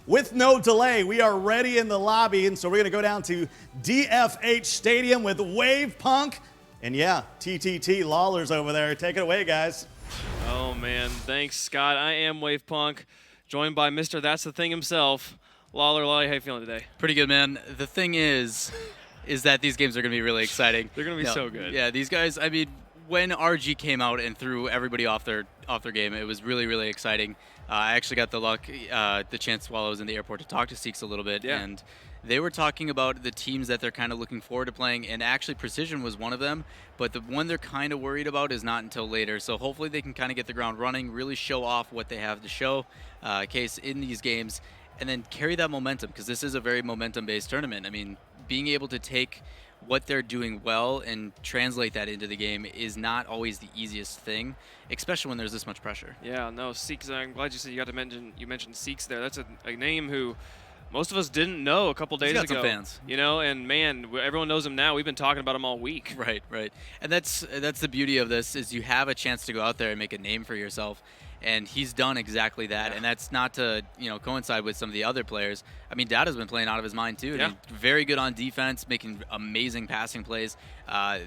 with no delay, we are ready in the lobby, and so we're going to go down to DFH Stadium with Wave Punk. And yeah, TTT Lawler's over there. Take it away, guys. Oh, man. Thanks, Scott. I am Wave Punk, joined by Mr. That's the Thing himself. Lawler, how you feeling today? Pretty good, man. The thing is that these games are going to be really exciting. They're going to be so good. Yeah, these guys, I mean, when RG came out and threw everybody off their game, it was really, really exciting. I actually got the chance while I was in the airport to talk to Seeks a little bit, and they were talking about the teams that they're kind of looking forward to playing, and actually Precision was one of them, but the one they're kind of worried about is not until later. So hopefully they can kind of get the ground running, really show off what they have to show case in these games, and then carry that momentum, because this is a very momentum-based tournament. I mean, being able to take what they're doing well and translate that into the game is not always the easiest thing, especially when there's this much pressure. Yeah, no, Seeks, I'm glad you said you mentioned Seeks there. That's a name who most of us didn't know a couple days ago. He's got some fans. You know, and man, everyone knows him now. We've been talking about him all week. Right. And that's the beauty of this, is you have a chance to go out there and make a name for yourself. And he's done exactly that, and that's not to coincide with some of the other players. I mean, Dada's been playing out of his mind too. Yeah. He's very good on defense, making amazing passing plays.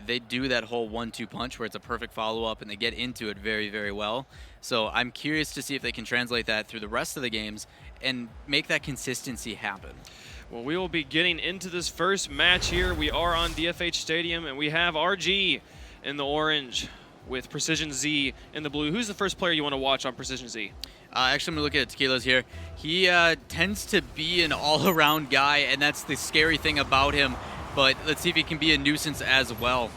They do that whole 1-2 punch where it's a perfect follow-up, and they get into it very, very well. So I'm curious to see if they can translate that through the rest of the games and make that consistency happen. Well, we will be getting into this first match here. We are on DFH Stadium, and we have RG in the orange with Precision Z in the blue. Who's the first player you want to watch on Precision Z? Actually, I'm going to look at Tequila's here. He tends to be an all-around guy, and that's the scary thing about him. But let's see if he can be a nuisance as well.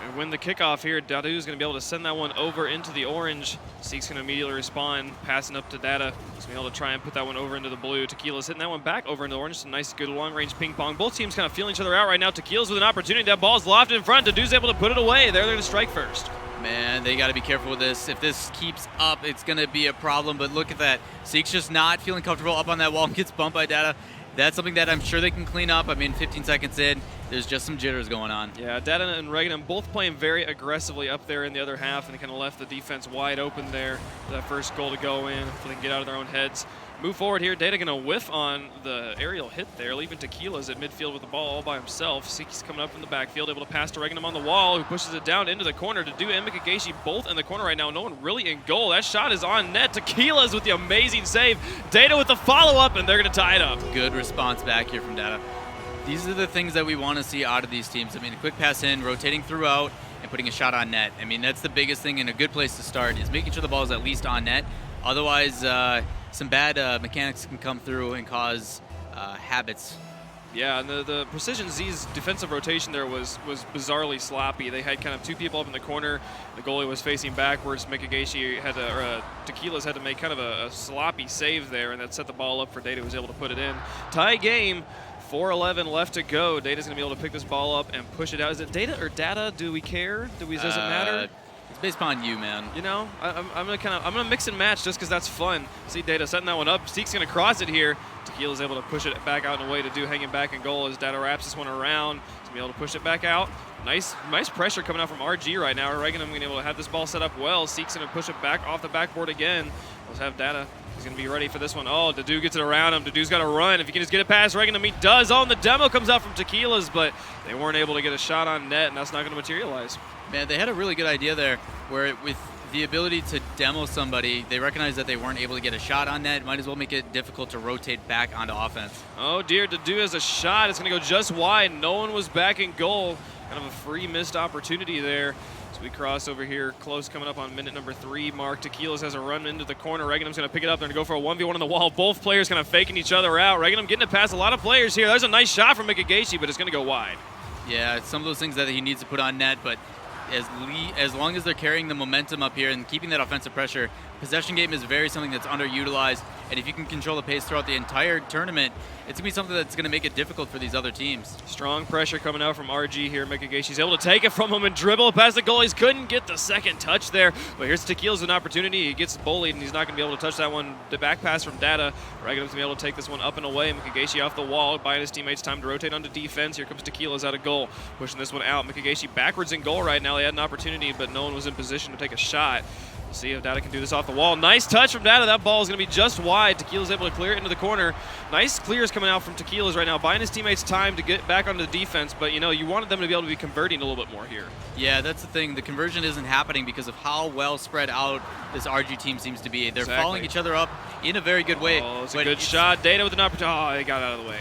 And win the kickoff here. Dadu's going to be able to send that one over into the orange. Seek's going to immediately respond, passing up to Dada. He's going to be able to try and put that one over into the blue. Tequila's hitting that one back over into the orange. Some nice, good long-range ping pong. Both teams kind of feeling each other out right now. Tequila's with an opportunity. That ball's lofted in front. Dadu's able to put it away. They're going to strike first. Man, they got to be careful with this. If this keeps up, it's going to be a problem. But look at that. Seek's just not feeling comfortable up on that wall and gets bumped by Dada. That's something that I'm sure they can clean up. I mean, 15 seconds in, there's just some jitters going on. Yeah, Dada and Regan both playing very aggressively up there in the other half, and they kind of left the defense wide open there for that first goal to go in, so they can get out of their own heads. Move forward here. Data going to whiff on the aerial hit there, leaving Tequila's at midfield with the ball all by himself. Seek's coming up in the backfield, able to pass to Regnum on the wall, who pushes it down into the corner. Dadu and Mikageishi both in the corner right now. No one really in goal. That shot is on net. Tequila's with the amazing save. Data with the follow-up, and they're going to tie it up. Good response back here from Data. These are the things that we want to see out of these teams. I mean, a quick pass in, rotating throughout, and putting a shot on net. I mean, that's the biggest thing and a good place to start, is making sure the ball is at least on net. Otherwise, some bad mechanics can come through and cause habits. Yeah, and the Precision Z's defensive rotation there was bizarrely sloppy. They had kind of two people up in the corner. The goalie was facing backwards. Mikageishi had Tequila's had to make kind of a sloppy save there, and that set the ball up for Data, who was able to put it in. Tie game. 4:11 left to go. Data's going to be able to pick this ball up and push it out. Is it Data or Data? Do we care? Does it matter? It's based upon you, man. You know, I'm gonna mix and match just because that's fun. See Data setting that one up. Seek's gonna cross it here. Tequila's able to push it back out and away to do hanging back in goal as Data wraps this one around. He's gonna be able to push it back out. Nice pressure coming out from RG right now. Reagan going to be able to have this ball set up well. Seek's gonna push it back off the backboard again. Let's have Data. He's going to be ready for this one. Oh, Dadu gets it around him. Dadu's got to run. If he can just get it past Regan, he does. Oh, and the demo comes out from Tequila's, but they weren't able to get a shot on net, and that's not going to materialize. Man, they had a really good idea there where with the ability to demo somebody, they recognized that they weren't able to get a shot on net. Might as well make it difficult to rotate back onto offense. Oh, dear. Dadu has a shot. It's going to go just wide. No one was back in goal. Kind of a free missed opportunity there. So we cross over here, close coming up on minute number 3 mark. Tequila's has a run into the corner. Reganum's going to pick it up. They're going to go for a 1v1 on the wall. Both players kind of faking each other out. Reganum getting it past a lot of players here. There's a nice shot from Mikageishi, but it's going to go wide. Yeah, it's some of those things that he needs to put on net, but as long as they're carrying the momentum up here and keeping that offensive pressure, possession game is something that's underutilized, and if you can control the pace throughout the entire tournament, it's going to be something that's going to make it difficult for these other teams. Strong pressure coming out from RG here. Mikageishi's able to take it from him and dribble past the goalies. Couldn't get the second touch there, but here's Tequila's an opportunity. He gets bullied, and he's not going to be able to touch that one. The back pass from Data. Reganum's going to be able to take this one up and away. Mikageishi off the wall, buying his teammates time to rotate onto defense. Here comes Tequila's out of goal, pushing this one out. Mikageishi backwards in goal right now. They had an opportunity, but no one was in position to take a shot. See if Data can do this off the wall. Nice touch from Data. That ball is going to be just wide. Tequila's able to clear it into the corner. Nice clears coming out from Tequila's right now, buying his teammates time to get back onto the defense. But, you know, you wanted them to be able to be converting a little bit more here. Yeah, that's the thing. The conversion isn't happening because of how well spread out this RG team seems to be. They're following each other up in a very good way. Oh, it's a good shot. Data with an opportunity. Oh, they got out of the way.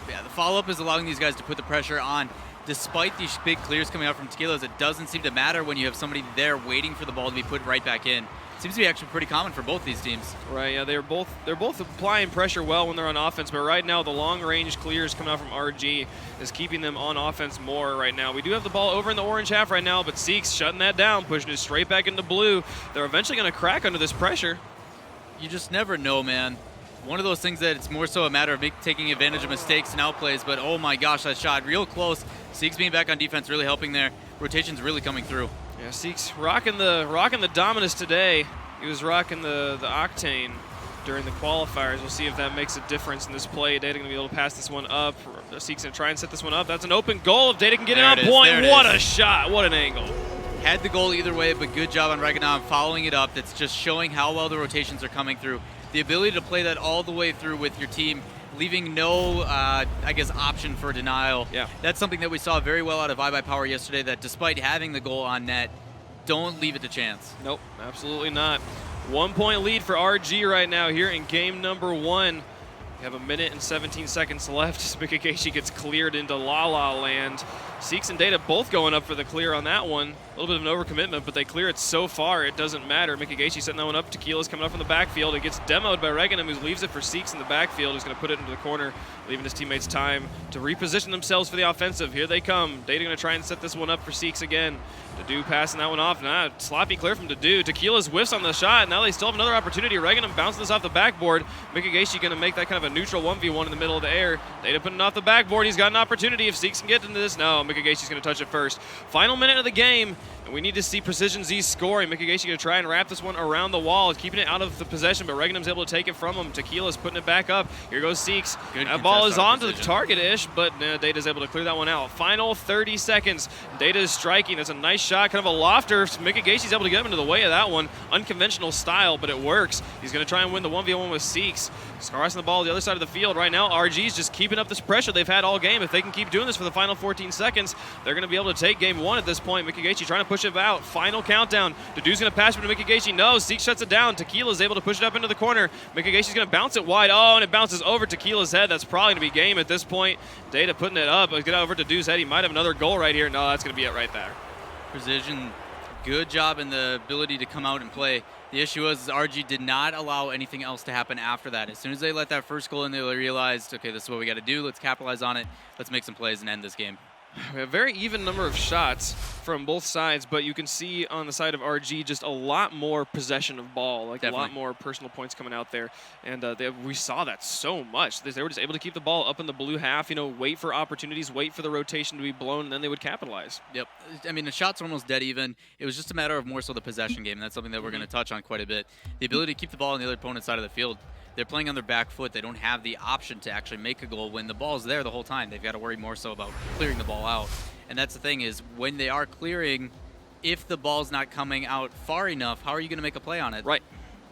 Yeah, the follow-up is allowing these guys to put the pressure on. Despite these big clears coming out from Tequila's, it doesn't seem to matter when you have somebody there waiting for the ball to be put right back in. Seems to be actually pretty common for both these teams. Right, yeah, they're both applying pressure well when they're on offense, but right now the long-range clears coming out from RG is keeping them on offense more right now. We do have the ball over in the orange half right now, but Seeks shutting that down, pushing it straight back into blue. They're eventually going to crack under this pressure. You just never know, man. One of those things that it's more so a matter of taking advantage of mistakes and outplays, but oh my gosh, that shot real close. Seeks being back on defense really helping there. Rotation's really coming through. Yeah, Seeks rocking the Dominus today. He was rocking the Octane during the qualifiers. We'll see if that makes a difference in this play. Data going to be able to pass this one up. Seeks going to try and set this one up. That's an open goal. If Data can get it on point, what a shot. What an angle. Had the goal either way, but good job on Reganon following it up. That's just showing how well the rotations are coming through. The ability to play that all the way through with your team, leaving no, I guess, option for denial. Yeah. That's something that we saw very well out of iBuyPower yesterday, that despite having the goal on net, don't leave it to chance. Nope, absolutely not. 1 point lead for RG right now here in game number 1. We have 1 minute and 17 seconds left as Mikageshi gets cleared into La La Land. Seeks and Data both going up for the clear on that one. A little bit of an overcommitment, but they clear it so far it doesn't matter. Mikageshi setting that one up. Tequila's coming up from the backfield. It gets demoed by Reganim, who leaves it for Seeks in the backfield, who's going to put it into the corner, leaving his teammates time to reposition themselves for the offensive. Here they come. Data going to try and set this one up for Seeks again. Dedu passing that one off. Nah, sloppy clear from Dedu. Tequila's whiffs on the shot. Now they still have another opportunity. Reganim bouncing this off the backboard. Mikageshi going to make that kind of a neutral 1v1 in the middle of the air. Data putting it off the backboard. He's got an opportunity if Seeks can get into this. No, Mikageshi's going to touch it first. Final minute of the game, and we need to see Precision Z scoring. Mikageshi going to try and wrap this one around the wall, keeping it out of the possession, but Reganim's able to take it from him. Tequila's putting it back up. Here goes Seeks. That ball is onto the target-ish, but Data's able to clear that one out. Final 30 seconds. Data is striking. That's a nice shot, kind of a lofter. Mikageshi's able to get him into the way of that one. Unconventional style, but it works. He's going to try and win the 1v1 with Seeks. Crossing the ball to the other side of the field right now. RG's just keeping up this pressure they've had all game. If they can keep doing this for the final 14 seconds, they're going to be able to take game 1 at this point. Mikageshi trying to push it out. Final countdown. Dedu's going to pass it to Mikageshi. No, Seeks shuts it down. Tequila's able to push it up into the corner. Mikageshi's going to bounce it wide. Oh, and it bounces over Tequila's head. That's probably going to be game at this point. Data putting it up. Get over to Dedu's head. He might have another goal right here. No, that's going to be it right there. Precision, good job in the ability to come out and play. The issue was RG did not allow anything else to happen after that. As soon as they let that first goal in, they realized, okay, this is what we got to do. Let's capitalize on it. Let's make some plays and end this game. We have a very even number of shots from both sides, but you can see on the side of RG just a lot more possession of ball, like Definitely. A lot more personal points coming out there, and we saw that so much. They were just able to keep the ball up in the blue half, wait for opportunities, wait for the rotation to be blown, and then they would capitalize. Yep. I mean, the shots were almost dead even. It was just a matter of more so the possession game, and that's something that we're going to touch on quite a bit. The ability to keep the ball on the other opponent's side of the field. They're playing on their back foot. They don't have the option to actually make a goal when the ball's there the whole time. They've got to worry more so about clearing the ball out. And that's the thing is when they are clearing, if the ball's not coming out far enough, how are you going to make a play on it? Right.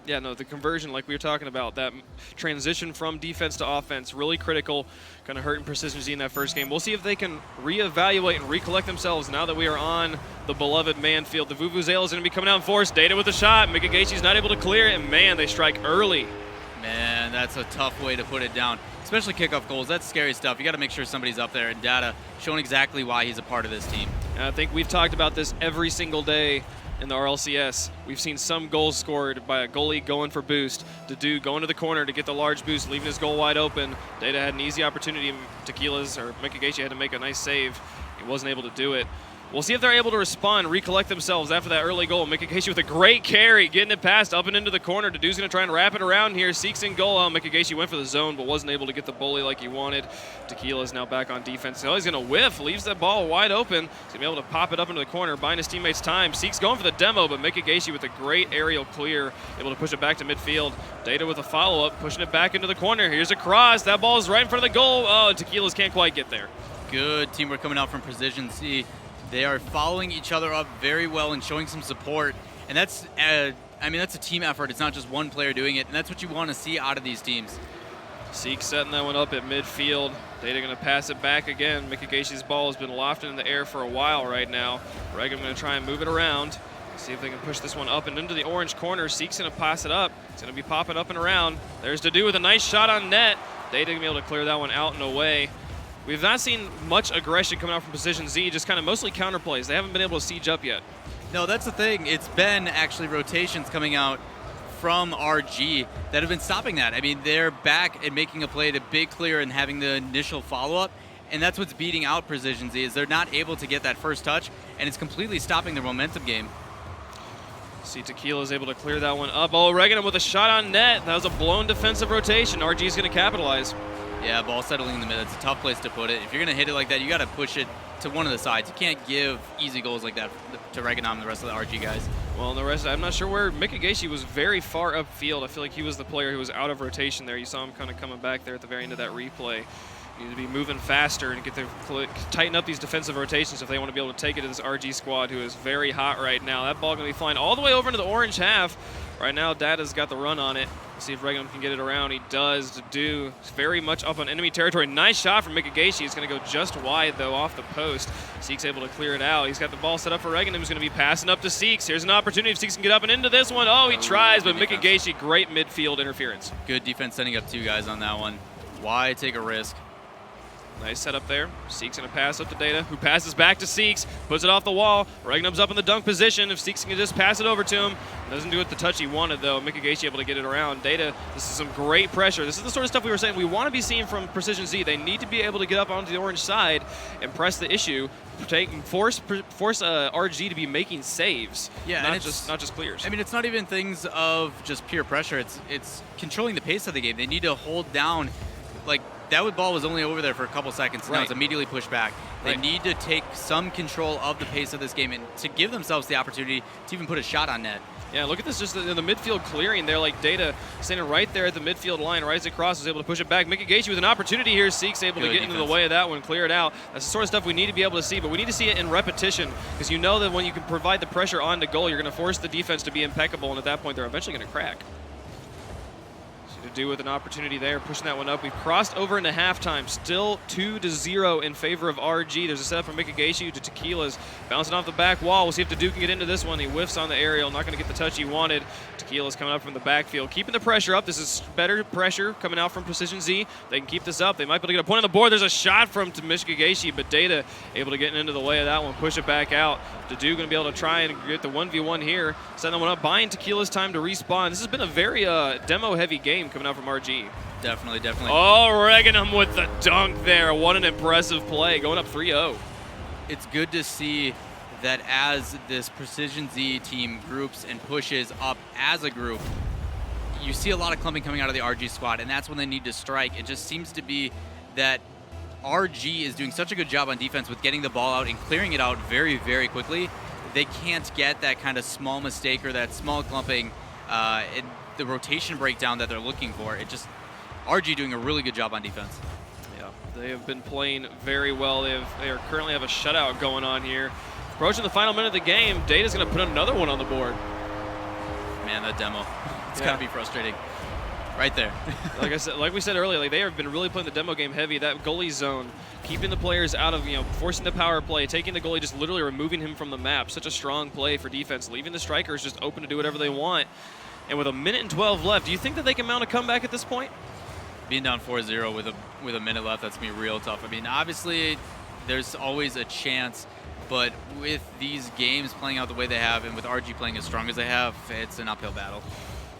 Yeah, no, the conversion, like we were talking about, that transition from defense to offense, really critical, kind of hurting Precision Z in that first game. We'll see if they can reevaluate and recollect themselves now that we are on the beloved man field. The Vuvuzela is going to be coming out in force. Data with a shot. Mikageshi's not able to clear it, and man, they strike early. Man, that's a tough way to put it down, especially kickoff goals. That's scary stuff. You got to make sure somebody's up there, and Data showing exactly why he's a part of this team. And I think we've talked about this every single day in the RLCS. We've seen some goals scored by a goalie going for boost. Dedu going to the corner to get the large boost, leaving his goal wide open. Data had an easy opportunity. Tequila's or Mikageshi had to make a nice save. He wasn't able to do it. We'll see if they're able to respond, recollect themselves after that early goal. Mikageshi with a great carry, getting it past up and into the corner. Dedu's going to try and wrap it around here. Seeks in goal. Oh, Mikageshi went for the zone, but wasn't able to get the bully like he wanted. Tequila's now back on defense. Oh, he's going to whiff, leaves that ball wide open. He's going to be able to pop it up into the corner, buying his teammates time. Seeks going for the demo, but Mikageshi with a great aerial clear, able to push it back to midfield. Data with a follow-up, pushing it back into the corner. Here's a cross. That ball is right in front of the goal. Oh, Tequila's can't quite get there. Good teamwork coming out from Precision Z. They are following each other up very well and showing some support. And that's, I mean, that's a team effort. It's not just one player doing it, and that's what you want to see out of these teams. Seek setting that one up at midfield. Data going to pass it back again. Mikageshi's ball has been lofted in the air for a while right now. Regan going to try and move it around. See if they can push this one up and into the orange corner. Seek's going to pass it up. It's going to be popping up and around. There's Dadu with a nice shot on net. Data going to be able to clear that one out and away. We've not seen much aggression coming out from Precision Z, just kind of mostly counterplays. They haven't been able to siege up yet. No, that's the thing. It's been actually rotations coming out from RG that have been stopping that. I mean, they're back and making a play to big clear and having the initial follow-up, and that's what's beating out Precision Z, is they're not able to get that first touch, and it's completely stopping their momentum game. See, Tequila's able to clear that one up. Oh, Regan with a shot on net. That was a blown defensive rotation. RG's going to capitalize. Yeah, ball settling in the middle. It's a tough place to put it. If you're going to hit it like that, you got to push it to one of the sides. You can't give easy goals like that to Reganam and the rest of the RG guys. Well, and the rest, I'm not sure where Mikageshi was very far upfield. I feel like he was the player who was out of rotation there. You saw him kind of coming back there at the very end of that replay. You need to be moving faster and tighten up these defensive rotations if they want to be able to take it to this RG squad, who is very hot right now. That ball going to be flying all the way over into the orange half. Right now, Dada's got the run on it. Let's see if Regan can get it around. He does. Dadu very much up on enemy territory. Nice shot from Mikageshi. It's going to go just wide, though, off the post. Seek's able to clear it out. He's got the ball set up for Regan, who's going to be passing up to Seeks. Here's an opportunity if Seeks can get up and into this one. Oh, he tries, but Mikageshi, great midfield interference. Good defense setting up two guys on that one. Why take a risk? Nice setup there. Seek's going to pass up to Data, who passes back to Seeks, puts it off the wall. Regnum's up in the dunk position. If Seeks can just pass it over to him, doesn't do it the touch he wanted, though. Mikageshi able to get it around. Data, this is some great pressure. This is the sort of stuff we were saying we want to be seeing from Precision Z. They need to be able to get up onto the orange side and press the issue, force RG to be making saves, not just clears. I mean, it's not even things of just pure pressure. It's controlling the pace of the game. They need to hold down, like, that ball was only over there for a couple seconds. Right. Now it's immediately pushed back. They need to take some control of the pace of this game and to give themselves the opportunity to even put a shot on net. Yeah, look at this, just in the midfield clearing there, like Data standing right there at the midfield line, right across, was able to push it back. Mikageshi with an opportunity here. Seek's able to get into the way of that one, clear it out. That's the sort of stuff we need to be able to see, but we need to see it in repetition, because you know that when you can provide the pressure on to goal, you're going to force the defense to be impeccable, and at that point, they're eventually going to crack. Dadu with an opportunity there, pushing that one up. We've crossed over into halftime, still 2-0 in favor of RG. There's a setup from Mikageshi to Tequila's, bouncing off the back wall. We'll see if Dadu can get into this one. He whiffs on the aerial, not going to get the touch he wanted. Tequila's coming up from the backfield, keeping the pressure up. This is better pressure coming out from Precision Z. They can keep this up. They might be able to get a point on the board. There's a shot from Mikageshi, but Data able to get into the way of that one, push it back out. Dadu going to be able to try and get the 1v1 here, setting that one up, buying Tequila's time to respawn. This has been a very demo-heavy game coming out from RG. Definitely. Oh, Reganum with the dunk there. What an impressive play, going up 3-0. It's good to see that as this Precision Z team groups and pushes up as a group, you see a lot of clumping coming out of the RG squad, and that's when they need to strike. It just seems to be that RG is doing such a good job on defense with getting the ball out and clearing it out very, very quickly. They can't get that kind of small mistake or that small clumping, the rotation breakdown that they're looking for. It just, RG doing a really good job on defense. Yeah, they have been playing very well. They currently have a shutout going on here. Approaching the final minute of the game, Data's going to put another one on the board. Man, that demo, it's got to be frustrating. Right there. like we said earlier, they have been really playing the demo game heavy. That goalie zone, keeping the players out of, forcing the power play, taking the goalie, just literally removing him from the map. Such a strong play for defense, leaving the strikers just open to do whatever they want. And with 1:12 left, do you think that they can mount a comeback at this point? Being down 4-0 with a minute left, that's going to be real tough. I mean, obviously, there's always a chance, but with these games playing out the way they have and with RG playing as strong as they have, it's an uphill battle.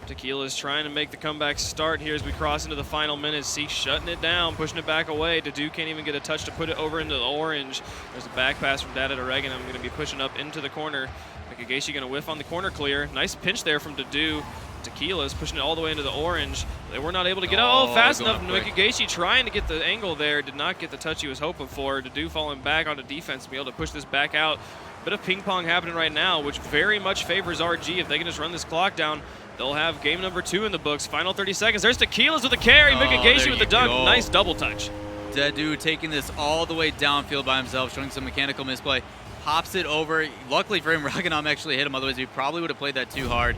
Tequila's trying to make the comeback start here as we cross into the final minutes. Seek shutting it down, pushing it back away. Dadu can't even get a touch to put it over into the orange. There's a back pass from Dada to Regan. I'm going to be pushing up into the corner. Mikageshi going to whiff on the corner clear. Nice pinch there from Dadu. Tequila's pushing it all the way into the orange. They were not able to get fast enough. Mikageshi trying to get the angle there. Did not get the touch he was hoping for. Dadu falling back onto defense to be able to push this back out. Bit of ping pong happening right now, which very much favors RG. If they can just run this clock down, they'll have game number 2 in the books. Final 30 seconds. There's Tequila's with the carry. Mikageshi with the dunk. Nice double touch. Dadu taking this all the way downfield by himself, showing some mechanical misplay. pops it over. Luckily for him, Raganom actually hit him, otherwise he probably would have played that too hard.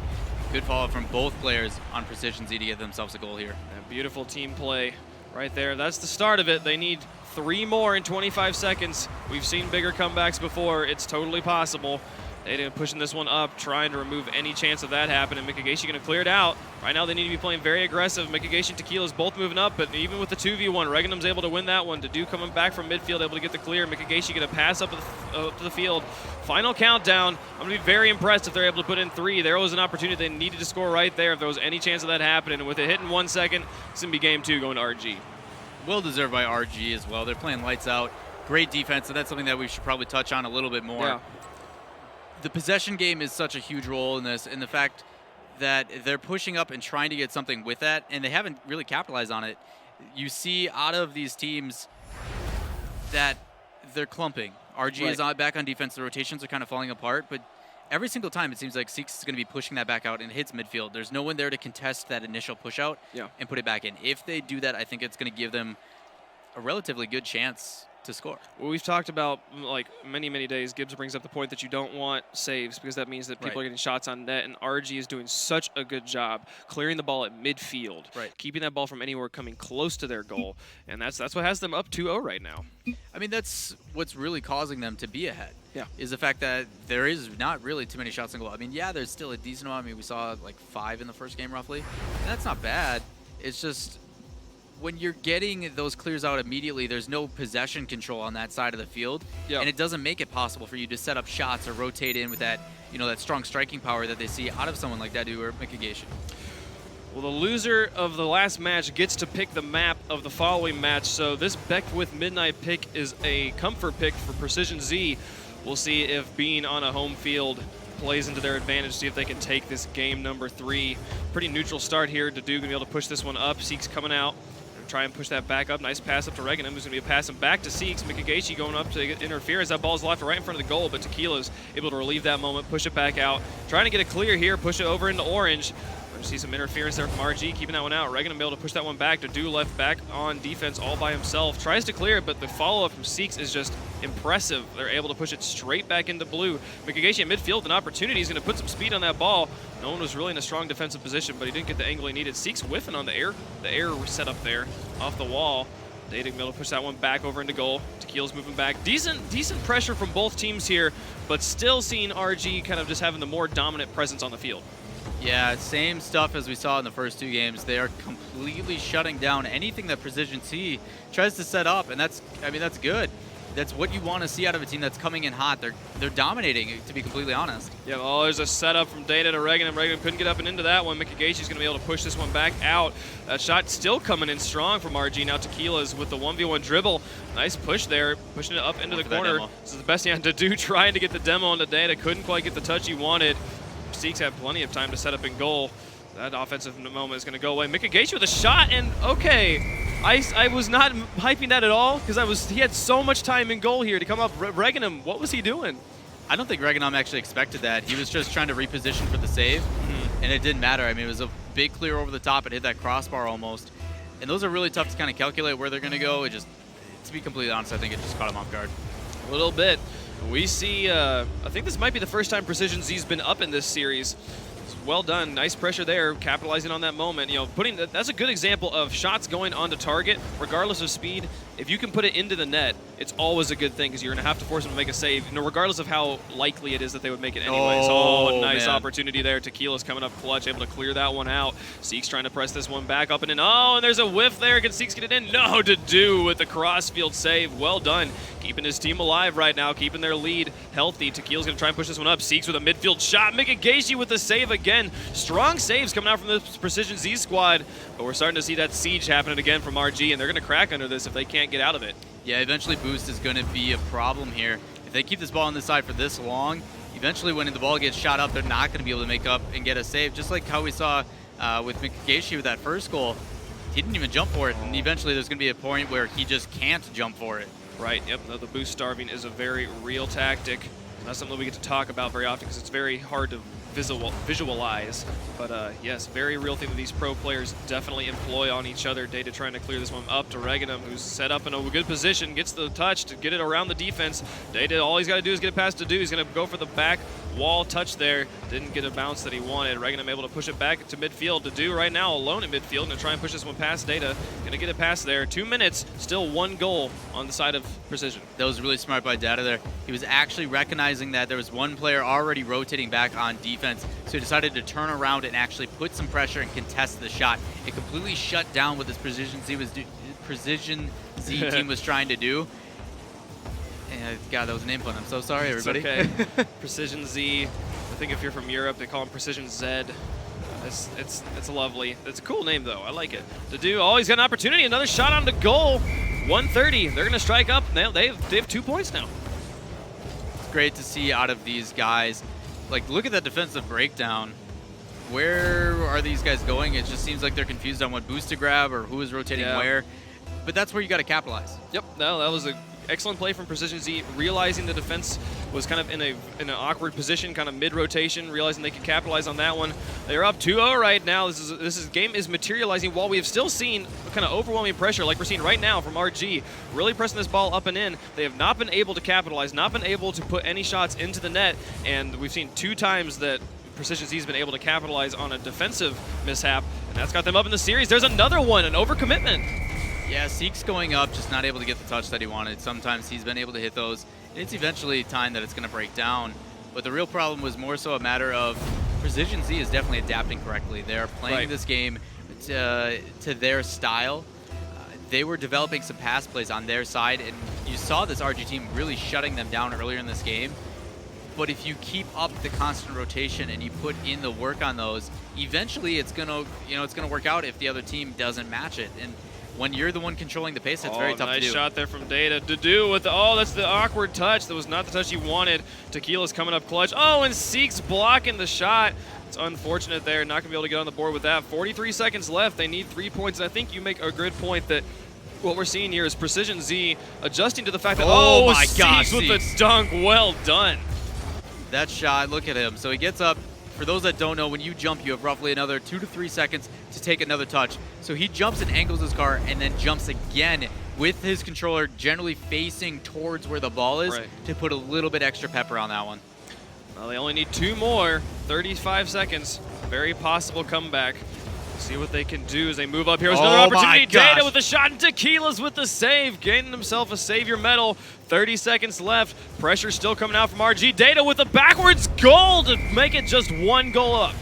Good follow-up from both players on Precision Z to get themselves a goal here. And beautiful team play right there. That's the start of it. They need 3 more in 25 seconds. We've seen bigger comebacks before. It's totally possible. Data pushing this one up, trying to remove any chance of that happening. Mikageshi going to clear it out. Right now they need to be playing very aggressive. Mikageshi and Tequila's both moving up, but even with the 2v1, Reganum's able to win that one. Dadu coming back from midfield, able to get the clear. Mikageshi going to pass up to the field. Final countdown. I'm going to be very impressed if they're able to put in 3. There was an opportunity they needed to score right there if there was any chance of that happening. And with it hitting 1 second, it's going to be game 2 going to RG. Well deserved by RG as well. They're playing lights out. Great defense, so that's something that we should probably touch on a little bit more. Yeah. The possession game is such a huge role in this, and the fact that they're pushing up and trying to get something with that, and they haven't really capitalized on it. You see out of these teams that they're clumping. RG is back on defense. The rotations are kind of falling apart, but every single time it seems like Seeks is going to be pushing that back out and hits midfield. There's no one there to contest that initial push out and put it back in. If they do that, I think it's going to give them a relatively good chance to score. Well, we've talked about like many days. Gibbs brings up the point that you don't want saves because that means that people are getting shots on net, and RG is doing such a good job clearing the ball at midfield, keeping that ball from anywhere coming close to their goal, and that's what has them up 2-0 right now. I mean, that's what's really causing them to be ahead. Yeah, is the fact that there is not really too many shots on goal. I mean, yeah, there's still a decent amount. I mean, we saw like 5 in the first game roughly, and that's not bad. It's just when you're getting those clears out immediately, there's no possession control on that side of the field, and it doesn't make it possible for you to set up shots or rotate in with that, that strong striking power that they see out of someone like Dadu or Mikageshi. Well, the loser of the last match gets to pick the map of the following match, so this Beckwith Midnight pick is a comfort pick for Precision Z. We'll see if being on a home field plays into their advantage, see if they can take this game number 3. Pretty neutral start here. Dadu going to be able to push this one up. Seeks coming out. Try and push that back up. Nice pass up to Reganum, who's going to be passing back to Seeks. Mikageshi going up to get interference. That ball's left right in front of the goal, but Tequila's able to relieve that moment, push it back out. Trying to get a clear here, push it over into orange. We're going to see some interference there from RG, keeping that one out. Reganum able to push that one back. Dadu left back on defense all by himself. Tries to clear it, but the follow-up from Seeks is just impressive. They're able to push it straight back into blue. Mikageshi at midfield, an opportunity. He's going to put some speed on that ball. No one was really in a strong defensive position, but he didn't get the angle he needed. Seeks whiffing on the air set up there off the wall. Data able to push that one back over into goal. Tequila's moving back. Decent pressure from both teams here, but still seeing RG kind of just having the more dominant presence on the field. Yeah, same stuff as we saw in the first 2 games. They are completely shutting down anything that Precision Z tries to set up, and that's good. That's what you want to see out of a team that's coming in hot. They're dominating, to be completely honest. Yeah, well, there's a setup from Data to Reganum. Reganum couldn't get up and into that one. Mikageshi's going to be able to push this one back out. That shot still coming in strong from RG. Now Tequila's with the 1v1 dribble. Nice push there, pushing it up into the corner. This is the best he had to do, trying to get the demo onto Data. Couldn't quite get the touch he wanted. Seeks had plenty of time to set up in goal. That offensive moment is going to go away. Mikageshi with a shot, and okay. I was not hyping that at all because he had so much time in goal here to come up. Reganum, what was he doing? I don't think Reganum actually expected that. He was just trying to reposition for the save, and it didn't matter. I mean, it was a big clear over the top. It hit that crossbar almost, and those are really tough to kind of calculate where they're going to go. It just, to be completely honest, I think it just caught him off guard. A little bit. We see, I think this might be the first time Precision Z's been up in this series. Well done, nice pressure there, capitalizing on that moment. That's a good example of shots going onto target, regardless of speed. If you can put it into the net, it's always a good thing because you're going to have to force them to make a save, regardless of how likely it is that they would make it anyways. Oh, nice opportunity there. Tequila's coming up clutch, able to clear that one out. Seeks trying to press this one back up and in. Oh, and there's a whiff there. Can Seeks get it in? No, Dadu with the cross-field save. Well done. Keeping his team alive right now, keeping their lead healthy. Tequila's going to try and push this one up. Seeks with a midfield shot. Mikageshi with the save again. Strong saves coming out from the Precision Z squad, but we're starting to see that siege happening again from RG, and they're going to crack under this if they can't get out of it. Yeah, eventually boost is going to be a problem here. If they keep this ball on this side for this long, eventually when the ball gets shot up, they're not going to be able to make up and get a save, just like how we saw with Mikageshi with that first goal. He didn't even jump for it, and eventually there's going to be a point where he just can't jump for it. Right, yep, the boost starving is a very real tactic. Not something that we get to talk about very often because it's very hard to visualize. But yes, very real thing that these pro players definitely employ on each other. Data trying to clear this one up to Reganum, who's set up in a good position, gets the touch to get it around the defense. Data, all he's got to do is get it past to do. He's going to go for the back wall touch there. Didn't get a bounce that he wanted. Reganum able to push it back to midfield. To do right now alone in midfield. Going to try and push this one past Data. Going to get it past there. 2 minutes, still 1 goal on the side of Precision. That was really smart by Data there. He was actually recognizing that there was one player already rotating back on defense, so he decided to turn around and actually put some pressure and contest the shot. It completely shut down what this Precision Z team was trying to do. And God, that was an input. I'm so sorry, everybody. It's okay. Precision Z. I think if you're from Europe, they call him Precision Z. It's lovely. It's a cool name, though. I like it. To do. Oh, he's got an opportunity. Another shot on the goal. 130. They're going to strike up. Now they have 2 points now. It's great to see out of these guys. Like, look at that defensive breakdown. Where are these guys going? It just seems like they're confused on what boost to grab or who is rotating where. But that's where you got to capitalize. Yep. No, that was an excellent play from Precision Z, realizing the defense was kind of in an awkward position, kind of mid-rotation, realizing they could capitalize on that one. They're up 2-0 right now. This game is materializing while we have still seen kind of overwhelming pressure like we're seeing right now from RG, really pressing this ball up and in. They have not been able to capitalize, not been able to put any shots into the net, and we've seen 2 times that Precision Z has been able to capitalize on a defensive mishap, and that's got them up in the series. There's another one, an overcommitment. Yeah, Seek's going up, just not able to get the touch that he wanted. Sometimes he's been able to hit those. It's eventually time that it's going to break down. But the real problem was more so a matter of Precision Z is definitely adapting correctly. They're playing this game to their style. They were developing some pass plays on their side, and you saw this RG team really shutting them down earlier in this game. But if you keep up the constant rotation and you put in the work on those, eventually it's gonna work out if the other team doesn't match it. And when you're the one controlling the pace, it's very tough to do. Nice shot there from Data. To do with that's the awkward touch. That was not the touch he wanted. Tequila's coming up clutch. Oh, and Seek's blocking the shot. It's unfortunate there. Not going to be able to get on the board with that. 43 seconds left. They need 3 points. And I think you make a good point that what we're seeing here is Precision Z adjusting to the fact that, my gosh, Seek's with the dunk. Well done. That shot, look at him. So he gets up. For those that don't know, when you jump, you have roughly another 2 to 3 seconds to take another touch. So he jumps and angles his car and then jumps again with his controller generally facing towards where the ball is to put a little bit extra pepper on that one. Well, they only need 2 more, 35 seconds. Very possible comeback. See what they can do as they move up here. There's another opportunity. Data with the shot, and Tequila's with the save, gaining himself a savior medal. 30 seconds left. Pressure still coming out from RG. Data with a backwards goal to make it just 1 goal up.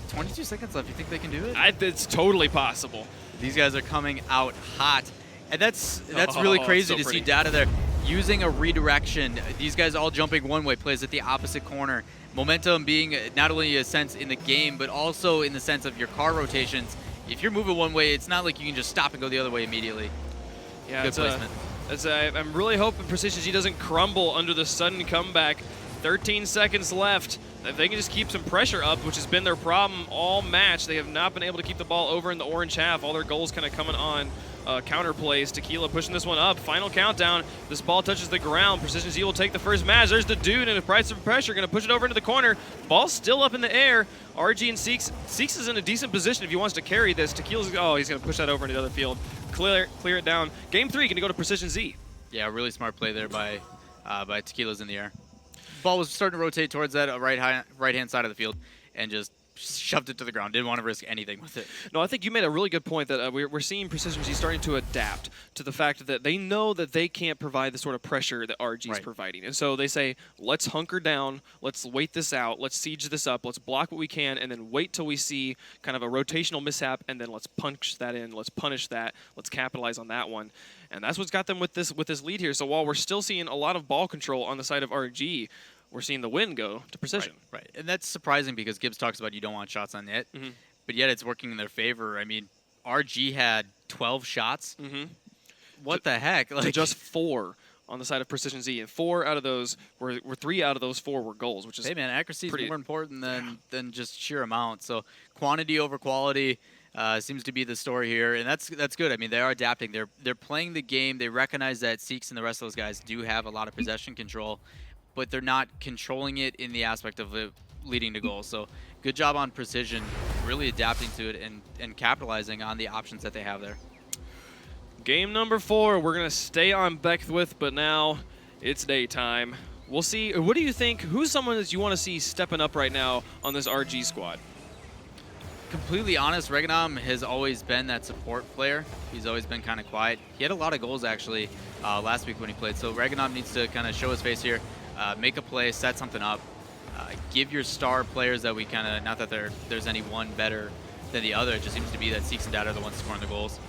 22 seconds left. You think they can do it? It's totally possible. These guys are coming out hot. And that's really crazy to see Data there using a redirection. These guys all jumping one way, plays at the opposite corner. Momentum being not only a sense in the game, but also in the sense of your car rotations. If you're moving one way, it's not like you can just stop and go the other way immediately. Yeah, good placement. I'm really hoping Precision Z doesn't crumble under the sudden comeback. 13 seconds left. If they can just keep some pressure up, which has been their problem all match, they have not been able to keep the ball over in the orange half. All their goals kind of coming on counter plays. Tequila pushing this one up. Final countdown. This ball touches the ground. Precision Z will take the first match. There's the dude in a price of pressure. Going to push it over into the corner. Ball's still up in the air. RG and Seeks. Seeks is in a decent position if he wants to carry this. Tequila's, he's going to push that over into the other field. Clear it down. Game 3 going to go to Precision Z. Yeah, really smart play there by Tequila's in the air. Ball was starting to rotate towards that right-hand side of the field and just shoved it to the ground. Didn't want to risk anything with it. No, I think you made a really good point that we're seeing Precision Z starting to adapt to the fact that they know that they can't provide the sort of pressure that RG is providing. And so they say, let's hunker down, let's wait this out, let's siege this up, let's block what we can, and then wait till we see kind of a rotational mishap, and then let's punch that in, let's punish that, let's capitalize on that one. And that's what's got them with this lead here. So while we're still seeing a lot of ball control on the side of RG, we're seeing the win go to Precision. Right. And that's surprising because Gibbs talks about you don't want shots on net, but yet it's working in their favor. I mean, RG had 12 shots. What the heck? Like, to just 4 on the side of Precision Z, and 4 out of those were 3 out of those 4 were goals, which is accuracy is more important than just sheer amount. So quantity over quality seems to be the story here, and that's good. I mean, they are adapting. They're playing the game. They recognize that Seeks and the rest of those guys do have a lot of possession control. but they're not controlling it in the aspect of it leading to goals. So good job on precision, really adapting to it and capitalizing on the options that they have there. Game number 4, we're going to stay on Beckwith, but now it's daytime. We'll see. What do you think? Who's someone that you want to see stepping up right now on this RG squad? Completely honest, Reganom has always been that support player. He's always been kind of quiet. He had a lot of goals actually last week when he played. So Reganom needs to kind of show his face here, make a play, set something up, give your star players that we kind of, not that there's any one better than the other. It just seems to be that Seeks and Data are the ones scoring the goals.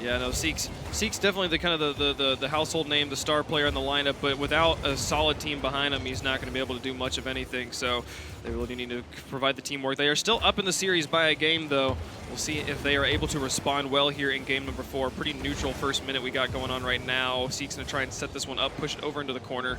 Yeah, no, Seeks definitely the kind of the household name, the star player in the lineup, but without a solid team behind him, he's not going to be able to do much of anything. So they really need to provide the teamwork. They are still up in the series by a game, though. We'll see if they are able to respond well here in game number 4. Pretty neutral first minute we got going on right now. Seeks going to try and set this one up, push it over into the corner.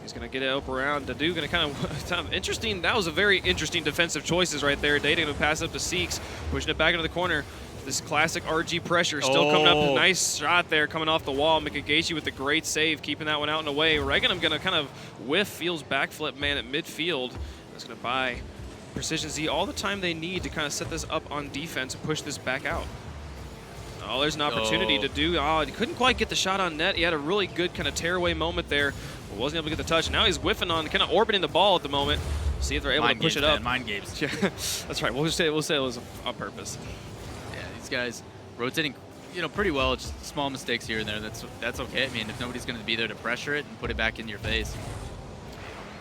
He's going to get it up around. Dadu going to kind of interesting. That was a very interesting defensive choices right there. Data going to pass up to Seeks, pushing it back into the corner. This classic RG pressure still coming up. Nice shot there coming off the wall. Mikagaichi with a great save, keeping that one out and away. Reganom going to kind of whiff, feels backflip man at midfield. That's going to buy Precision Z all the time they need to kind of set this up on defense and push this back out. Oh, there's an opportunity to do. Oh, he couldn't quite get the shot on net. He had a really good kind of tearaway moment there, but wasn't able to get the touch. Now he's whiffing on, kind of orbiting the ball at the moment. See if they're able to push it up. Mind games. Yeah, that's right. We'll say it was on purpose. Guys rotating, pretty well. Just small mistakes here and there. That's okay. I mean, if nobody's going to be there to pressure it and put it back in your face,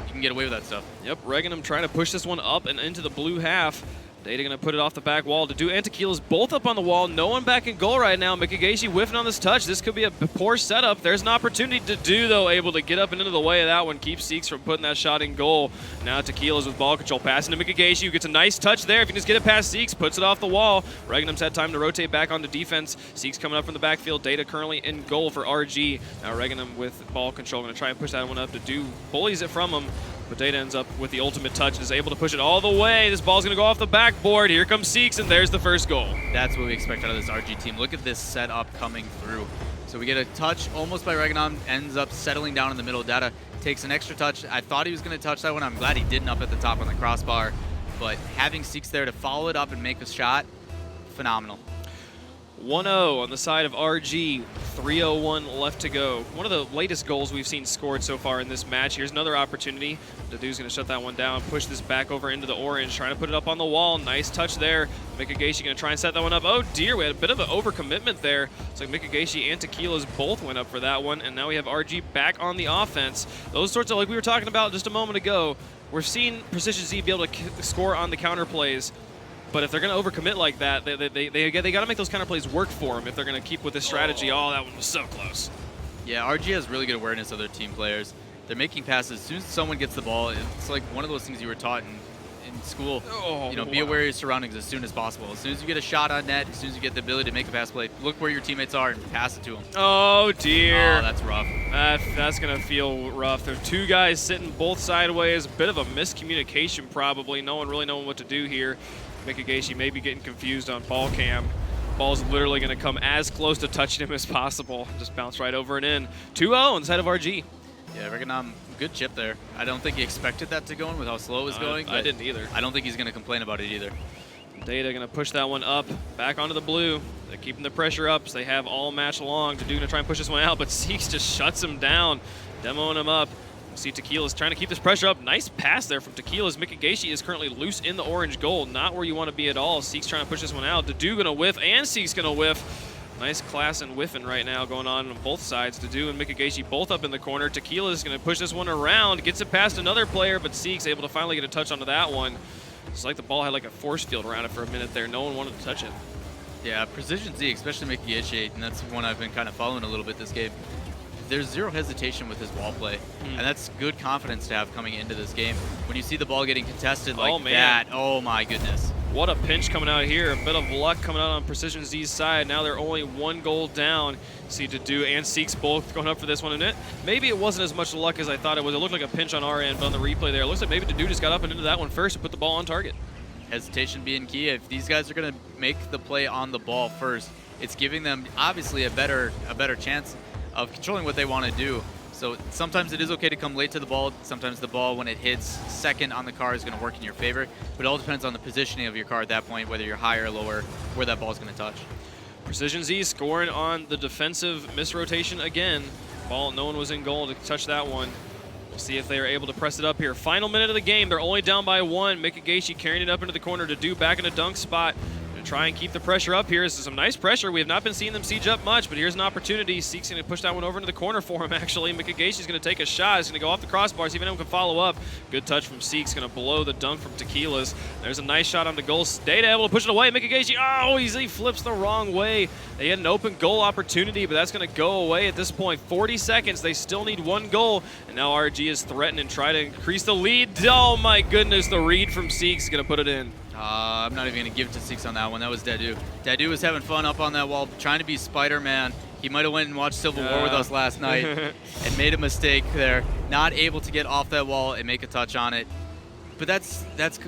you can get away with that stuff. Yep, Reganom trying to push this one up and into the blue half. Data going to put it off the back wall. Dadu and Tequila's both up on the wall. No one back in goal right now. Mikagaichi whiffing on this touch. This could be a poor setup. There's an opportunity. Dadu, though, able to get up and into the way of that one. Keeps Seeks from putting that shot in goal. Now Tequila's with ball control. Passing to Mikagaichi, who gets a nice touch there. If you can just get it past Seeks, puts it off the wall. Reganom's had time to rotate back onto defense. Seeks coming up from the backfield. Data currently in goal for RG. Now Reganom with ball control. Going to try and push that one up. Dadu bullies it from him. But Data ends up with the ultimate touch and is able to push it all the way. This ball's going to go off the backboard. Here comes Seeks, and there's the first goal. That's what we expect out of this RG team. Look at this setup coming through. So we get a touch almost by Reganom, ends up settling down in the middle. Data takes an extra touch. I thought he was going to touch that one. I'm glad he didn't up at the top on the crossbar. But having Seeks there to follow it up and make a shot, phenomenal. 1-0 on the side of RG, 3:01 left to go. One of the latest goals we've seen scored so far in this match. Here's another opportunity. Dadu's going to shut that one down, push this back over into the orange, trying to put it up on the wall. Nice touch there. Mikagaichi going to try and set that one up. Oh dear, we had a bit of an overcommitment there. It's like Mikagaichi and Tequila's both went up for that one, and now we have RG back on the offense. Those sorts of, like we were talking about just a moment ago, we're seeing Precision Z be able to score on the counter plays. But if they're going to overcommit like that, they got to make those counter plays work for them if they're going to keep with this strategy. Oh, that one was so close. Yeah, RG has really good awareness of their team players. They're making passes. As soon as someone gets the ball, it's like one of those things you were taught in school. Be aware of your surroundings as soon as possible. As soon as you get a shot on net, as soon as you get the ability to make a pass play, look where your teammates are and pass it to them. Oh, dear. Oh, that's rough. That's going to feel rough. There are two guys sitting both sideways. A bit of a miscommunication probably. No one really knowing what to do here. Mikagaichi maybe getting confused on ball cam. Ball's literally going to come as close to touching him as possible. Just bounce right over and in. 2-0 on the side of RG. Yeah, Reganom, good chip there. I don't think he expected that to go in with how slow it was going. I didn't either. I don't think he's going to complain about it either. Data going to push that one up, back onto the blue. They're keeping the pressure up, so they have all match long. Dadu going to try and push this one out, but Seeks just shuts him down, demoing him up. See Tequila's trying to keep this pressure up. Nice pass there from Tequila's. Mikagaichi is currently loose in the orange goal. Not where you want to be at all. Seeks trying to push this one out. Dadu going to whiff, and Seeks going to whiff. Nice class and whiffing right now going on both sides. Dadu and Mikagaichi both up in the corner. Tequila's going to push this one around. Gets it past another player, but Seeks able to finally get a touch onto that one. It's like the ball had like a force field around it for a minute there. No one wanted to touch it. Yeah, Precision Z, especially Mikagaichi, and that's one I've been kind of following a little bit this game. There's zero hesitation with his wall play, and that's good confidence to have coming into this game. When you see the ball getting contested like that, oh my goodness. What a pinch coming out here. A bit of luck coming out on Precision Z's side. Now they're only 1 goal down. See Dadu and Seeks both going up for this one. And maybe it wasn't as much luck as I thought it was. It looked like a pinch on our end, but on the replay there, it looks like maybe Dadu just got up and into that one first and put the ball on target. Hesitation being key. If these guys are going to make the play on the ball first, it's giving them obviously a better chance of controlling what they want to do. So So sometimes it is okay to come late to the ball. Sometimes the ball, when it hits second on the car, is going to work in your favor. But it all depends on the positioning of your car at that point, whether you're higher or lower, where that ball is going to touch. Precision Z scoring on the defensive misrotation again. Ball, no one was in goal to touch that one. We'll see if they are able to press it up here. Final minute of the game. They're only down by 1. Mikagaishi carrying it up into the corner to do back in a dunk spot. Try and keep the pressure up here. This is some nice pressure. We have not been seeing them siege up much, but here's an opportunity. Seek's going to push that one over into the corner for him, actually. Mikageishi's going to take a shot. He's going to go off the crossbar, see if anyone can follow up. Good touch from Seek's going to blow the dunk from Tequilas. There's a nice shot on the goal. Data able to push it away. Mikagaishi, oh, he flips the wrong way. They had an open goal opportunity, but that's going to go away at this point. 40 seconds. They still need 1 goal, and now RG is threatening and try to increase the lead. Oh, my goodness. The read from Seek's going to put it in. I'm not even going to give it to Seeks on that one. That was Dadu. Dadu was having fun up on that wall, trying to be Spider-Man. He might have went and watched Civil War with us last night and made a mistake there. Not able to get off that wall and make a touch on it. But that's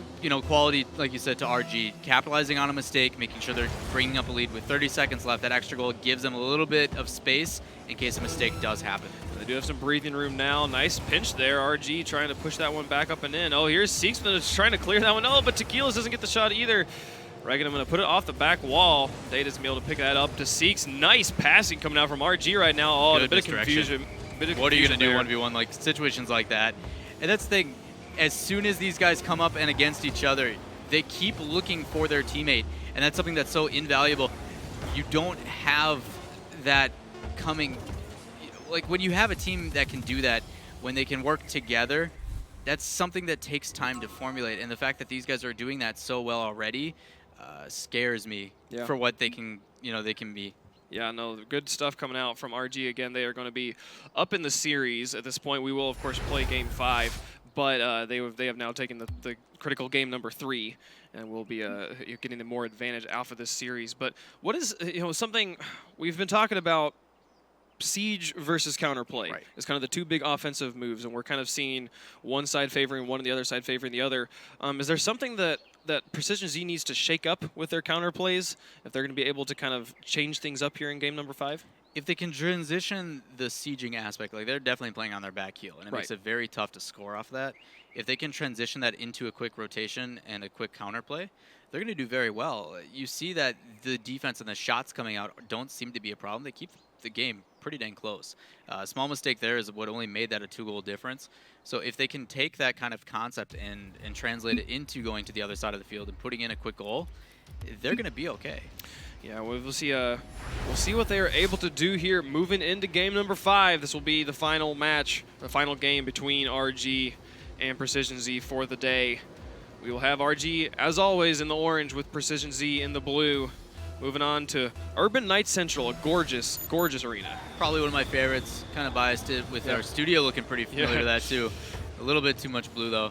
quality, like you said, to RG. Capitalizing on a mistake, making sure they're bringing up a lead with 30 seconds left. That extra goal gives them a little bit of space in case a mistake does happen. They do have some breathing room now. Nice pinch there. RG trying to push that one back up and in. Oh, here's Seeks trying to clear that one. Oh, but Tequilas doesn't get the shot either. Regan, I'm going to put it off the back wall. Data's going to be able to pick that up to Seeks. Nice passing coming out from RG right now. Oh, a bit of confusion. What are you going to do 1v1, like situations like that? And that's the thing. As soon as these guys come up and against each other, they keep looking for their teammate. And that's something that's so invaluable. You don't have that coming. Like when you have a team that can do that, when they can work together, that's something that takes time to formulate. And the fact that these guys are doing that so well already scares me for what they can, they can be. Yeah, no, good stuff coming out from RG. Again, they are going to be up in the series at this point. We will, of course, play Game 5, but they have now taken the critical game number 3, and we'll be getting the more advantage out of this series. But what is something we've been talking about? Siege versus counterplay is kind of the 2 big offensive moves, and we're kind of seeing one side favoring one and the other side favoring the other. Is there something that Precision Z needs to shake up with their counterplays if they're going to be able to kind of change things up here in game number 5? If they can transition the sieging aspect, like they're definitely playing on their back heel, and it makes it very tough to score off that. If they can transition that into a quick rotation and a quick counterplay, they're going to do very well. You see that the defense and the shots coming out don't seem to be a problem. They keep the game pretty dang close. A small mistake there is what only made that a 2-goal difference. So if they can take that kind of concept and translate it into going to the other side of the field and putting in a quick goal, they're going to be okay. Yeah, we'll see what they are able to do here moving into game number 5. This will be the final match, the final game between RG and Precision Z for the day. We will have RG, as always, in the orange with Precision Z in the blue. Moving on to Urban Night Central, a gorgeous, gorgeous arena. Probably one of my favorites. Kind of biased it with our studio looking pretty familiar to that too. A little bit too much blue though.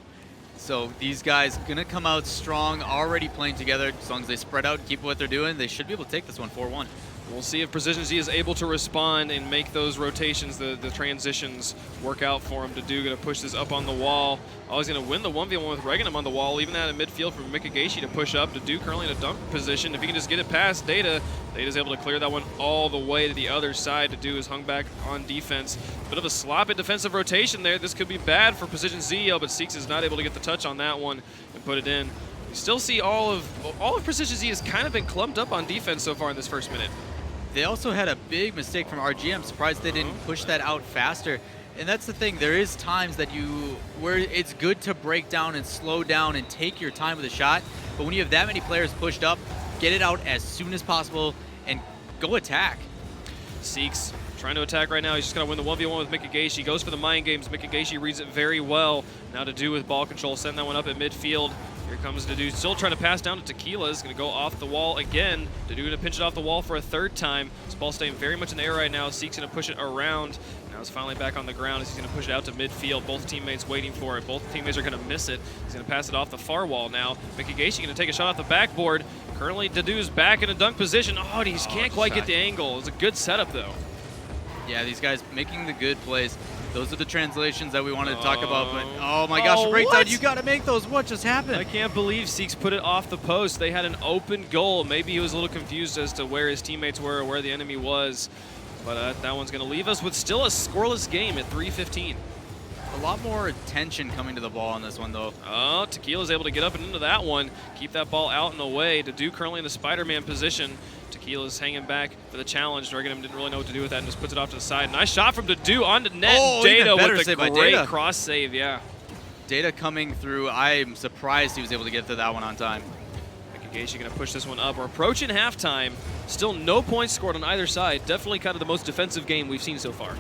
So these guys going to come out strong, already playing together. As long as they spread out and keep what they're doing, they should be able to take this one 4-1. We'll see if Precision Z is able to respond and make those rotations, the transitions work out for him. Dadu going to push this up on the wall. Oh, he's going to win the 1v1 with Reganum on the wall, leaving that in midfield for Mikagaishi to push up. Dadu currently in a dunk position. If he can just get it past Data, Data's able to clear that one all the way to the other side. Dadu is hung back on defense. Bit of a sloppy defensive rotation there. This could be bad for Precision Z, but Seeks is not able to get the touch on that one and put it in. You still see all of Precision Z has kind of been clumped up on defense so far in this first minute. They also had a big mistake from RG. I'm surprised they didn't push that out faster. And that's the thing. There is times that where it's good to break down and slow down and take your time with a shot. But when you have that many players pushed up, get it out as soon as possible and go attack. Seeks trying to attack right now. He's just got to win the 1v1 with Mikagaishi. He goes for the mind games. Mikagaishi reads it very well. Now Dadu with ball control, send that one up at midfield. Here comes Dadu, still trying to pass down to Tequila. Is going to go off the wall again. Dadu going to pinch it off the wall for a 3rd time. This ball staying very much in the air right now. Seek's going to push it around. Now it's finally back on the ground as he's going to push it out to midfield. Both teammates waiting for it. Both teammates are going to miss it. He's going to pass it off the far wall now. Mikagaishi going to take a shot off the backboard. Currently, Dadu's back in a dunk position. Oh, he just can't quite get the angle. It's a good setup, though. Yeah, these guys making the good plays. Those are the translations that we wanted to talk about, but oh my gosh, breakdown, you got to make those. What just happened? I can't believe Seeks put it off the post. They had an open goal. Maybe he was a little confused as to where his teammates were or where the enemy was. But that one's going to leave us with still a scoreless game at 3:15. A lot more attention coming to the ball on this one, though. Oh, Tequila's able to get up and into that one. Keep that ball out and away. Dadu currently in the Spider-Man position. Tequila's hanging back for the challenge. Reganum didn't really know what to do with that and just puts it off to the side. Nice shot from Dadu onto net. Oh, Data even better with save the by great Data. cross save, yeah. Data coming through. I'm surprised he was able to get to that one on time. Mikageishi going to push this one up. We're approaching halftime. Still no points scored on either side. Definitely kind of the most defensive game we've seen so far.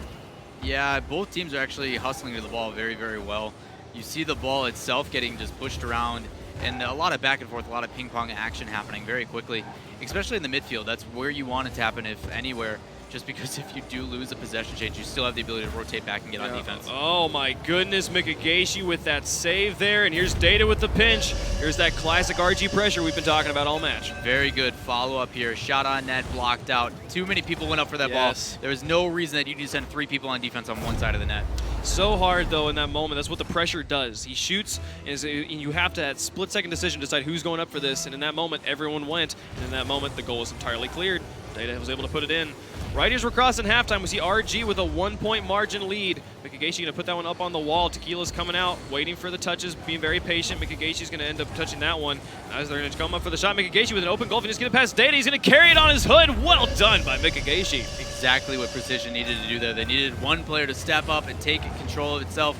Yeah, both teams are actually hustling to the ball very, very well. You see the ball itself getting just pushed around, and a lot of back and forth, a lot of ping pong action happening very quickly, especially in the midfield. That's where you want it to happen, if anywhere, just because if you do lose a possession change, you still have the ability to rotate back and get on defense. Oh my goodness, Mikageishi with that save there, and here's Data with the pinch. Here's that classic RG pressure we've been talking about all match. Very good follow-up here. Shot on net, blocked out. Too many people went up for that ball. There was no reason that you need to send 3 people on defense on one side of the net. So hard, though, in that moment. That's what the pressure does. He shoots, and you have to, at split-second decision, decide who's going up for this, and in that moment, everyone went, and in that moment, the goal was entirely cleared. Data was able to put it in. Right as we're crossing halftime, we see RG with a 1-point margin lead. Mikageishi going to put that one up on the wall. Tequila's coming out, waiting for the touches, being very patient. Mikageishi's going to end up touching that one. As they're going to come up for the shot, Mikageishi with an open goal, and he's going to pass Data. He's going to carry it on his hood. Well done by Mikageishi. Exactly what Precision needed to do there. They needed one player to step up and take control of itself.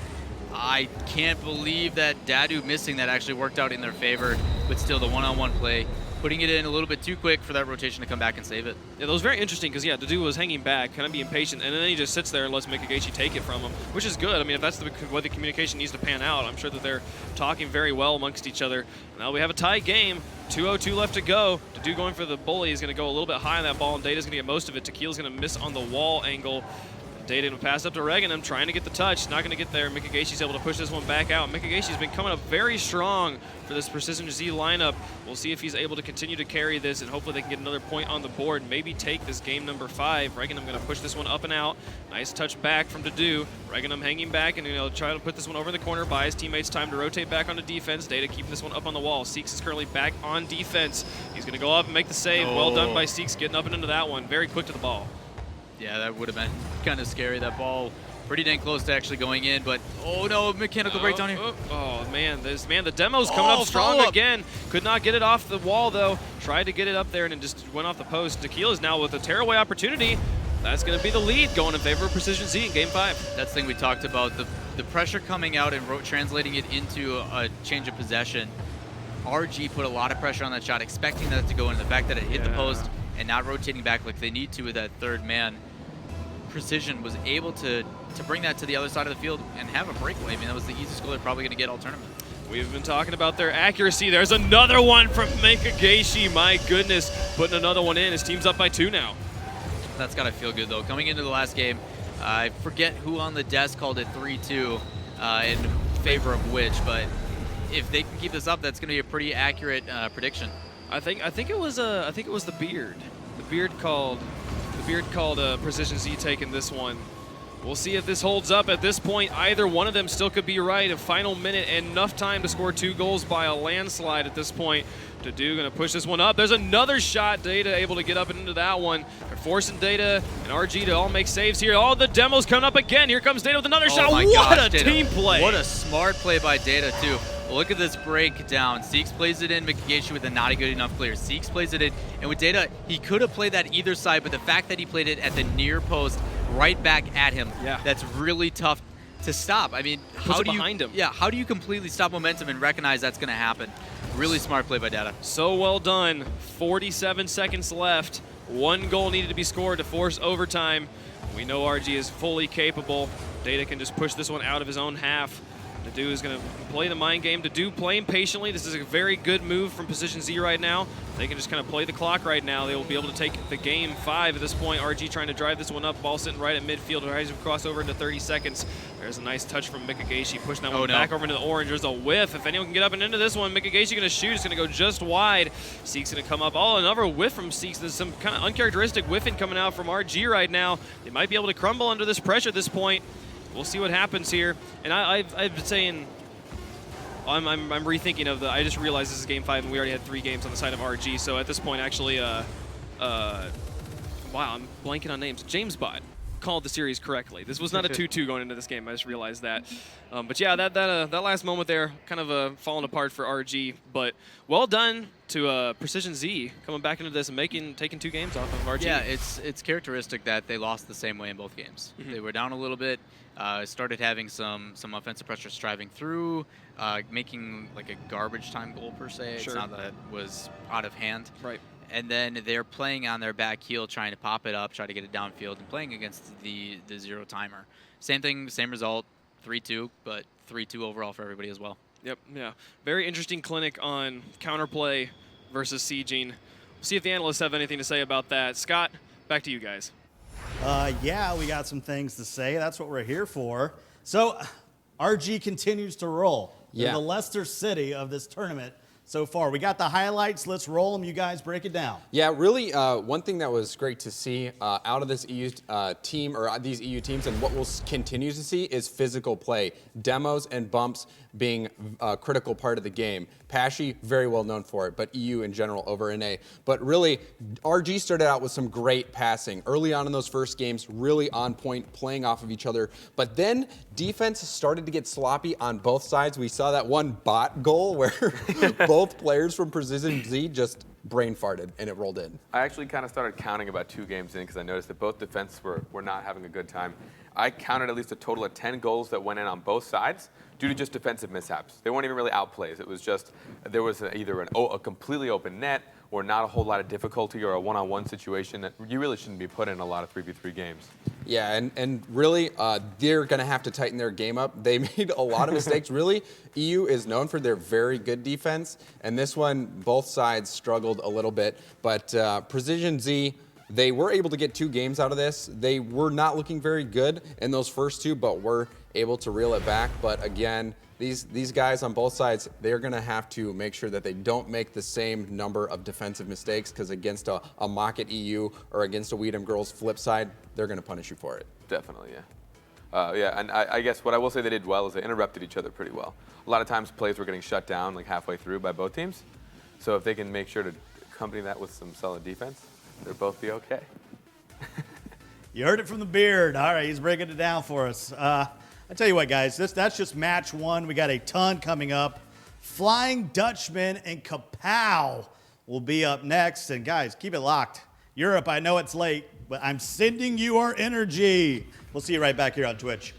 I can't believe that Dadu missing that actually worked out in their favor, but still the one-on-one play, putting it in a little bit too quick for that rotation to come back and save it. Yeah, that was very interesting because, yeah, Dadu was hanging back, kind of being patient, and then he just sits there and lets Mikageishi take it from him, which is good. I mean, if that's the way the communication needs to pan out, I'm sure that they're talking very well amongst each other. Now we have a tie game, 2:02 left to go. Dadu going for the bully is going to go a little bit high on that ball, and Data's going to get most of it. Tequila's going to miss on the wall angle. Data will pass up to Reganum, trying to get the touch. Not going to get there. Mikageishi's able to push this one back out. Mikageishi's been coming up very strong for this Precision Z lineup. We'll see if he's able to continue to carry this, and hopefully they can get another point on the board and maybe take this game number 5. Reganum going to push this one up and out. Nice touch back from Dadu. Reganum hanging back and try to put this one over in the corner, buy his teammates time to rotate back onto defense. Data keeping this one up on the wall. Seeks is currently back on defense. He's going to go up and make the save. Well done by Seeks, getting up and into that one. Very quick to the ball. Yeah, that would have been kind of scary. That ball pretty dang close to actually going in, but oh no, mechanical breakdown here. Oh man, the demo's coming up strong again. Could not get it off the wall though. Tried to get it up there and it just went off the post. Tequila's now with a tearaway opportunity. That's going to be the lead going in favor of Precision Z in Game 5. That's the thing we talked about, the pressure coming out and translating it into a change of possession. RG put a lot of pressure on that shot, expecting that to go in. The fact that it hit the post and not rotating back like they need to with that third man. Precision was able to bring that to the other side of the field and have a breakaway. I mean, that was the easiest goal they're probably going to get all tournament. We've been talking about their accuracy. There's another one from Mikageishi. My goodness, putting another one in. His team's up by 2 now. That's got to feel good, though. Coming into the last game, I forget who on the desk called it 3-2 in favor of which, but if they can keep this up, that's going to be a pretty accurate prediction. I think it was the Beard. The Beard called Precision Z taking this one. We'll see if this holds up. At this point, either one of them still could be right. A final minute and enough time to score 2 goals by a landslide at this point. Dadu going to push this one up. There's another shot. Data able to get up and into that one. They're forcing Data and RG to all make saves here. All the demos coming up again. Here comes Data with another shot. What a team play. What a smart play by Data, too. Look at this breakdown. Seeks plays it in, Mikageishi with a not a good enough clear. Seeks plays it in, and with Data, he could have played that either side, but the fact that he played it at the near post, right back at him, that's really tough to stop. I mean, how do you behind him? Yeah, how do you completely stop momentum and recognize that's going to happen? Really smart play by Data. So well done. 47 seconds left. 1 goal needed to be scored to force overtime. We know RG is fully capable. Data can just push this one out of his own half. Dadu is going to play the mind game. Dadu playing patiently. This is a very good move from Position Z right now. They can just kind of play the clock right now. They will be able to take the Game 5 at this point. RG trying to drive this one up. Ball sitting right at midfield. Tries to cross over into 30 seconds. There's a nice touch from Mikageishi. Pushing that one back over into the orange. There's a whiff. If anyone can get up and into this one, Mikageishi going to shoot. It's going to go just wide. Seek's going to come up. Oh, another whiff from Seeks. There's some kind of uncharacteristic whiffing coming out from RG right now. They might be able to crumble under this pressure at this point. We'll see what happens here. And I've been saying, I'm rethinking of I just realized this is Game 5 and we already had 3 games on the side of RG. So at this point, actually, wow, I'm blanking on names. James Bott called the series correctly. This was not a 2-2 going into this game. I just realized that. But yeah, that last moment there, kind of falling apart for RG. But well done to Precision Z coming back into this and taking 2 games off of RG. Yeah, it's characteristic that they lost the same way in both games. They were down a little bit, started having some offensive pressure striving through, making like a garbage time goal per se. Sure. It's not that it was out of hand. Right. And then they're playing on their back heel, trying to pop it up, try to get it downfield, and playing against the 0 timer. Same thing, same result, 3-2, but 3-2 overall for everybody as well. Yep, yeah. Very interesting clinic on counterplay versus sieging. We'll see if the analysts have anything to say about that. Scott, back to you guys. Yeah, we got some things to say. That's what we're here for. So, RG continues to roll. They're the Leicester City of this tournament so far. We got the highlights. Let's roll them. You guys break it down. Yeah, really, one thing that was great to see out of this EU team, or these EU teams, and what we'll continue to see is physical play. Demos and bumps being a critical part of the game. Pashy, very well known for it, but EU in general over NA. But really, RG started out with some great passing. Early on in those first games, really on point, playing off of each other. But then defense started to get sloppy on both sides. We saw that one bot goal where both players from Precision Z just brain farted and it rolled in. I actually kind of started counting about 2 games in because I noticed that both defenses were not having a good time. I counted at least a total of 10 goals that went in on both sides due to just defensive mishaps. They weren't even really outplays. It was just there was either a completely open net or not a whole lot of difficulty or a one-on-one situation that you really shouldn't be put in a lot of 3v3 games. Yeah, and really, they're going to have to tighten their game up. They made a lot of mistakes. Really, EU is known for their very good defense, and this one, both sides struggled a little bit. But Precision Z, they were able to get 2 games out of this. They were not looking very good in those first 2, but were able to reel it back. But again, these guys on both sides, they're going to have to make sure that they don't make the same number of defensive mistakes, because against a Mocket EU or against a Weedham Girls flip side, they're going to punish you for it. Definitely, yeah. Yeah, and I guess what I will say they did well is they interrupted each other pretty well. A lot of times plays were getting shut down like halfway through by both teams. So if they can make sure to accompany that with some solid defense, they'll both be okay. You heard it from the beard. All right, he's breaking it down for us. I tell you what, guys, that's just match 1. We got a ton coming up. Flying Dutchman and Kapow will be up next. And guys, keep it locked. Europe, I know it's late, but I'm sending you our energy. We'll see you right back here on Twitch.